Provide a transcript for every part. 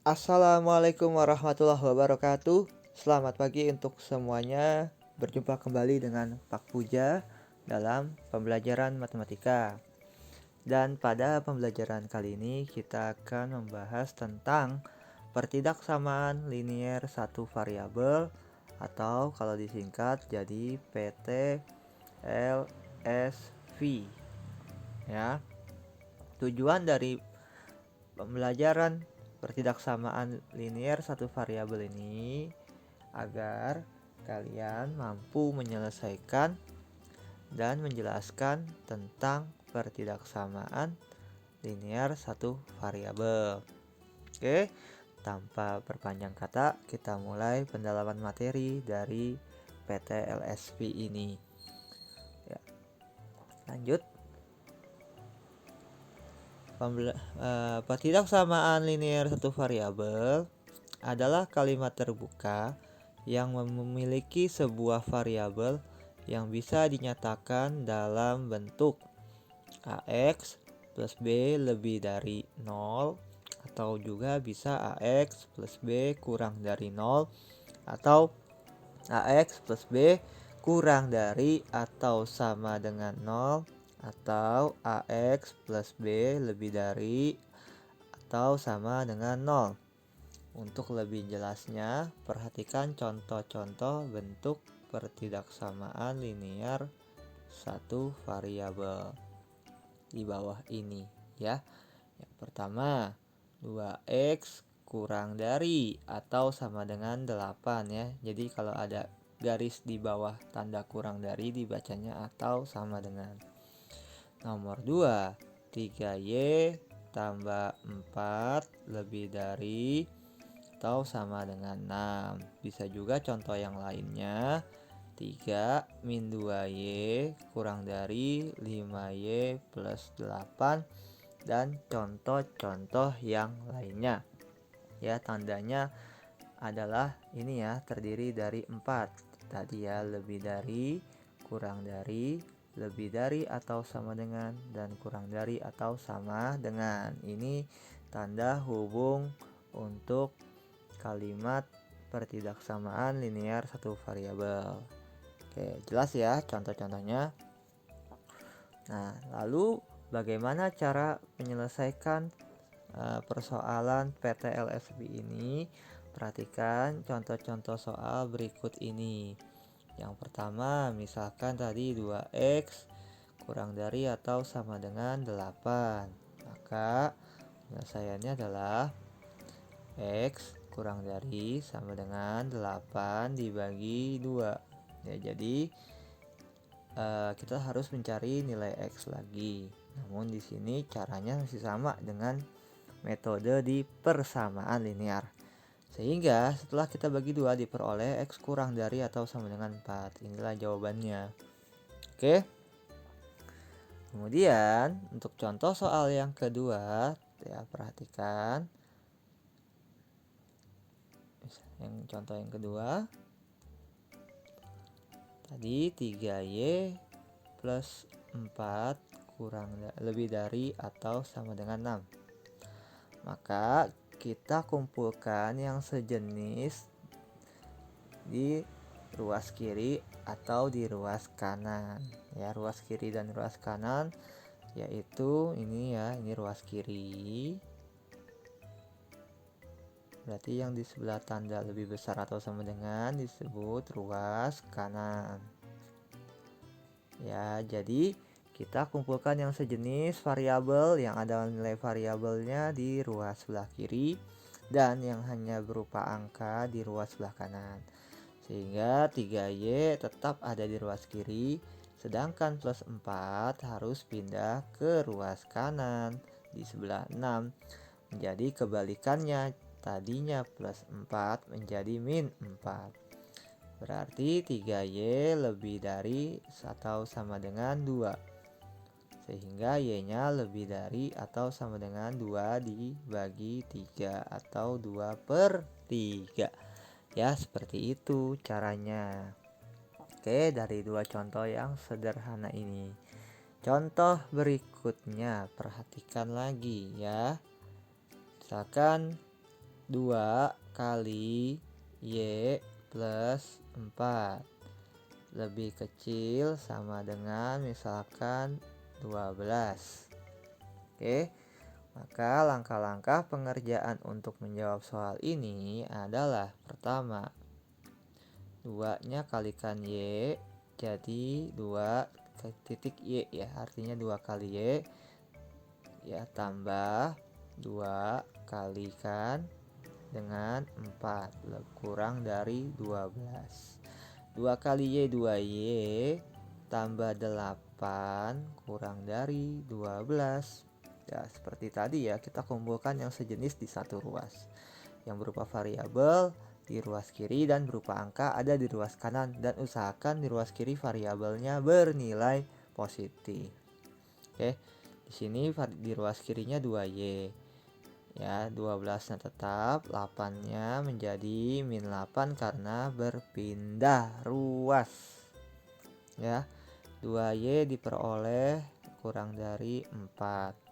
Assalamualaikum warahmatullahi wabarakatuh. Selamat pagi untuk semuanya. Berjumpa kembali dengan Pak Puja dalam pembelajaran matematika. Dan pada pembelajaran kali ini kita akan membahas tentang pertidaksamaan linier satu variabel atau kalau disingkat jadi PTLSV. Ya. Tujuan dari pembelajaran pertidaksamaan linier satu variabel ini agar kalian mampu menyelesaikan dan menjelaskan tentang pertidaksamaan linier satu variabel. Oke, tanpa berpanjang kata, kita mulai pendalaman materi dari PTLSV ini. Ya, lanjut. Pertidaksamaan linier satu variabel adalah kalimat terbuka yang memiliki sebuah variabel yang bisa dinyatakan dalam bentuk AX plus B lebih dari 0, atau juga bisa AX plus B kurang dari 0, atau AX plus B kurang dari atau sama dengan 0, atau AX plus B lebih dari atau sama dengan 0. Untuk lebih jelasnya, perhatikan contoh-contoh bentuk pertidaksamaan linier satu variabel di bawah ini ya. Yang pertama, 2x kurang dari atau sama dengan 8 ya. Jadi kalau ada garis di bawah tanda kurang dari dibacanya atau sama dengan. Nomor 2, 3y tambah 4 lebih dari atau sama dengan 6. Bisa juga contoh yang lainnya, 3 min 2y kurang dari 5y plus 8, dan contoh-contoh yang lainnya. Ya, tandanya adalah ini ya, terdiri dari 4. Tadi ya, lebih dari, kurang dari, lebih dari atau sama dengan, dan kurang dari atau sama dengan. Ini tanda hubung untuk kalimat pertidaksamaan linier satu variabel. Oke, jelas ya contoh-contohnya. Nah, lalu bagaimana cara menyelesaikan persoalan PTLSV ini? Perhatikan contoh-contoh soal berikut ini. Yang pertama, misalkan tadi 2x kurang dari atau sama dengan 8. Maka penyelesaiannya adalah x kurang dari sama dengan 8 dibagi 2. Ya, jadi kita harus mencari nilai x lagi. Namun di sini caranya masih sama dengan metode di persamaan linear. Sehingga setelah kita bagi 2 diperoleh x kurang dari atau sama dengan 4. Inilah jawabannya. Oke. Kemudian untuk contoh soal yang kedua, ya perhatikan. Yang contoh yang kedua, tadi 3y plus 4 lebih dari atau sama dengan 6. Maka kita kumpulkan yang sejenis di ruas kiri atau di ruas kanan. Ya, ruas kiri dan ruas kanan yaitu ini ya, ini ruas kiri. Berarti yang di sebelah tanda lebih besar atau sama dengan disebut ruas kanan. Ya, jadi kita kumpulkan yang sejenis variabel yang ada nilai variabelnya di ruas sebelah kiri dan yang hanya berupa angka di ruas sebelah kanan. Sehingga 3y tetap ada di ruas kiri, sedangkan plus 4 harus pindah ke ruas kanan di sebelah 6. Menjadi kebalikannya, tadinya plus 4 menjadi min 4. Berarti 3y lebih dari atau sama dengan 2. Sehingga y-nya lebih dari atau sama dengan 2 dibagi 3 atau 2/3. Ya, seperti itu caranya. Oke, dari dua contoh yang sederhana ini. Contoh berikutnya, perhatikan lagi ya. Misalkan 2 kali Y plus 4 lebih kecil sama dengan misalkan 12. Oke, maka langkah-langkah pengerjaan untuk menjawab soal ini adalah: pertama, 2-nya kalikan Y, jadi 2 titik Y ya, artinya 2 kali Y ya, tambah 2 kalikan dengan 4 kurang dari 12. 2 kali Y 2Y tambah 8 kurang dari 12. Ya, seperti tadi ya, kita kumpulkan yang sejenis di satu ruas, yang berupa variabel di ruas kiri dan berupa angka ada di ruas kanan, dan usahakan di ruas kiri variabelnya bernilai positif. Oke, di sini di ruas kirinya 2Y. Ya, 12-nya tetap, 8-nya menjadi min 8 karena berpindah ruas. Ya, 2Y diperoleh kurang dari 4.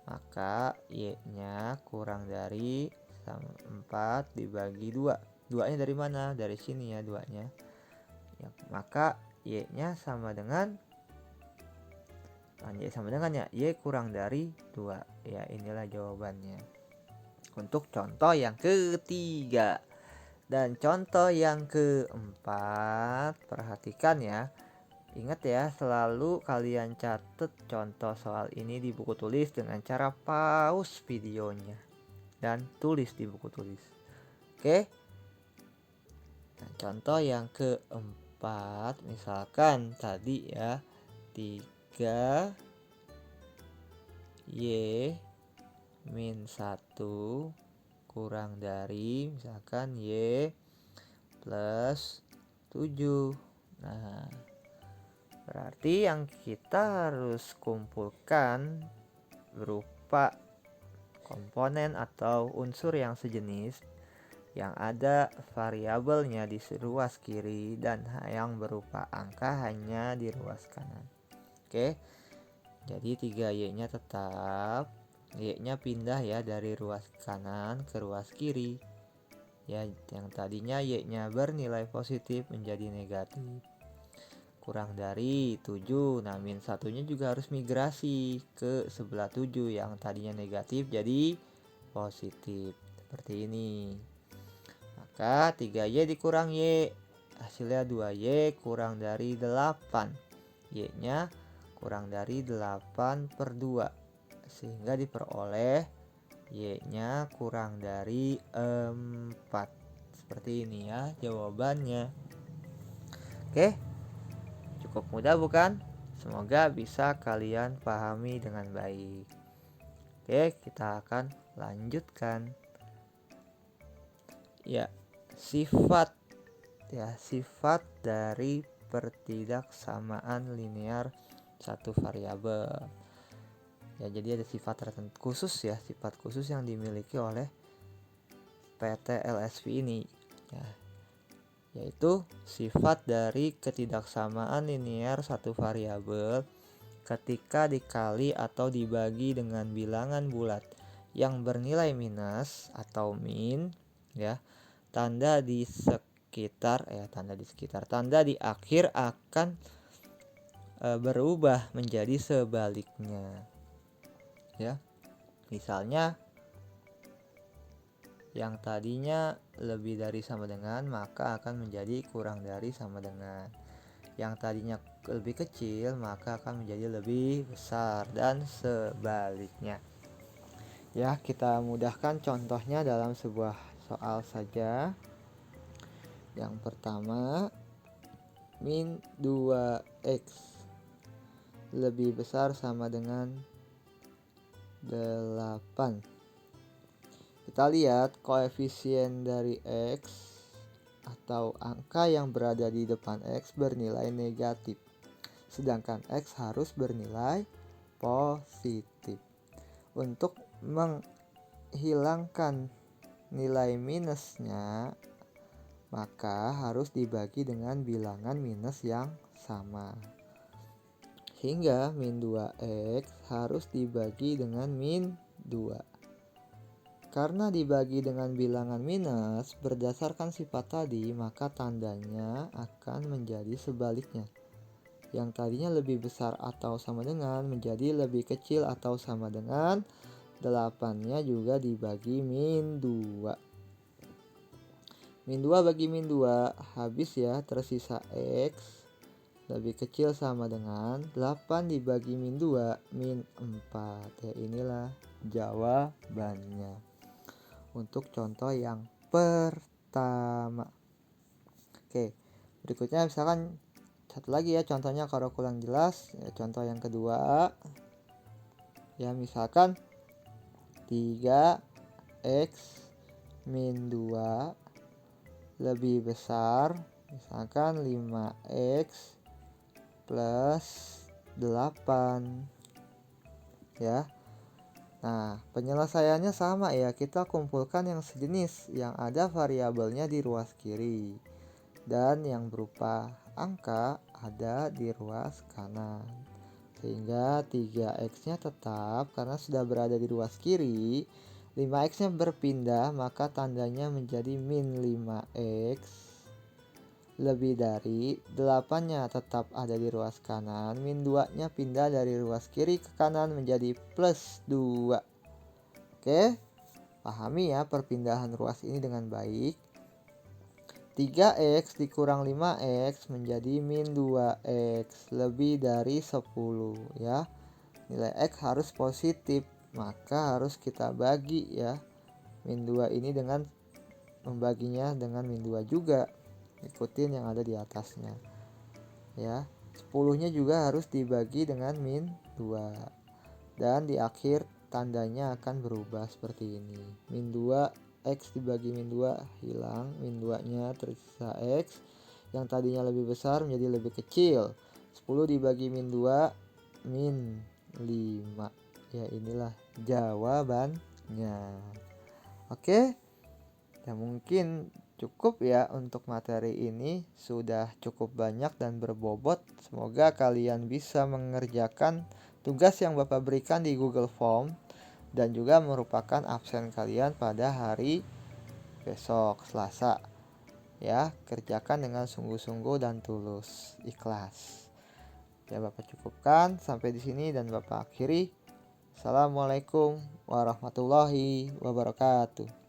Maka Y-nya kurang dari 4 dibagi 2. 2-nya dari mana? Dari sini ya 2-nya. Ya, maka Y-nya sama dengan ya Y kurang dari 2. Ya, inilah jawabannya untuk contoh yang ketiga. Dan contoh yang keempat, perhatikan ya. Ingat ya, selalu kalian catat contoh soal ini di buku tulis dengan cara pause videonya dan tulis di buku tulis. Oke. Nah, contoh yang keempat, misalkan tadi ya, 3 Y min 1 kurang dari misalkan Y plus 7. Nah, berarti yang kita harus kumpulkan berupa komponen atau unsur yang sejenis yang ada variabelnya di ruas kiri dan yang berupa angka hanya di ruas kanan. Oke, jadi 3Y-nya tetap, Y-nya pindah ya dari ruas kanan ke ruas kiri. Ya, yang tadinya Y-nya bernilai positif menjadi negatif. Kurang dari 7. Nah, min 1-nya juga harus migrasi ke sebelah 7 yang tadinya negatif jadi positif. Seperti ini. Maka 3Y dikurang Y. Hasilnya 2Y kurang dari 8. Y-nya kurang dari 8 per 2. Sehingga diperoleh Y-nya kurang dari 4. Seperti ini ya jawabannya. Oke, cukup mudah bukan? Semoga bisa kalian pahami dengan baik. Oke, kita akan lanjutkan. Ya, sifat dari pertidaksamaan linear satu variabel. Ya, jadi ada sifat tertentu khusus ya, sifat khusus yang dimiliki oleh PT LSV ini ya, yaitu sifat dari ketidaksamaan linear satu variabel ketika dikali atau dibagi dengan bilangan bulat yang bernilai minus atau min ya, tanda di akhir akan berubah menjadi sebaliknya. Ya, misalnya yang tadinya lebih dari sama dengan maka akan menjadi kurang dari sama dengan. Yang tadinya lebih kecil maka akan menjadi lebih besar dan sebaliknya. Ya, kita mudahkan contohnya dalam sebuah soal saja. Yang pertama, min 2x lebih besar sama dengan 8. Kita lihat koefisien dari X atau angka yang berada di depan X bernilai negatif, sedangkan X harus bernilai positif. Untuk menghilangkan nilai minusnya, maka harus dibagi dengan bilangan minus yang sama. Hingga min 2x harus dibagi dengan min 2. Karena dibagi dengan bilangan minus berdasarkan sifat tadi, maka tandanya akan menjadi sebaliknya. Yang tadinya lebih besar atau sama dengan menjadi lebih kecil atau sama dengan 8-nya juga dibagi min 2. Min 2 bagi min 2 habis ya, tersisa X lebih kecil sama dengan 8 dibagi min 2 min 4. Ya, inilah jawabannya untuk contoh yang pertama. Oke, berikutnya misalkan satu lagi ya contohnya, kalau kurang jelas ya, contoh yang kedua ya, misalkan 3x min 2 lebih besar misalkan 5x plus 8 ya. Nah, penyelesaiannya sama ya, kita kumpulkan yang sejenis yang ada variabelnya di ruas kiri dan yang berupa angka ada di ruas kanan, sehingga 3x-nya tetap karena sudah berada di ruas kiri. 5x-nya berpindah, maka tandanya menjadi min 5x lebih dari 8-nya tetap ada di ruas kanan. Min 2-nya pindah dari ruas kiri ke kanan menjadi plus 2. Oke, pahami ya perpindahan ruas ini dengan baik. 3x dikurang 5x menjadi min 2x lebih dari 10 ya. Nilai x harus positif, maka harus kita bagi ya min 2 ini dengan membaginya dengan min 2 juga. Ikutin yang ada di atasnya ya. 10-nya juga harus dibagi dengan min 2 dan di akhir tandanya akan berubah seperti ini. Min 2 x dibagi min 2 hilang, min 2-nya tersisa x yang tadinya lebih besar menjadi lebih kecil. 10 dibagi min 2 min 5. Ya, inilah jawabannya. Oke, ya mungkin cukup ya untuk materi ini, sudah cukup banyak dan berbobot. Semoga kalian bisa mengerjakan tugas yang Bapak berikan di Google Form dan juga merupakan absen kalian pada hari besok Selasa. Ya, kerjakan dengan sungguh-sungguh dan tulus, ikhlas. Ya, Bapak cukupkan sampai di sini dan Bapak akhiri. Assalamualaikum warahmatullahi wabarakatuh.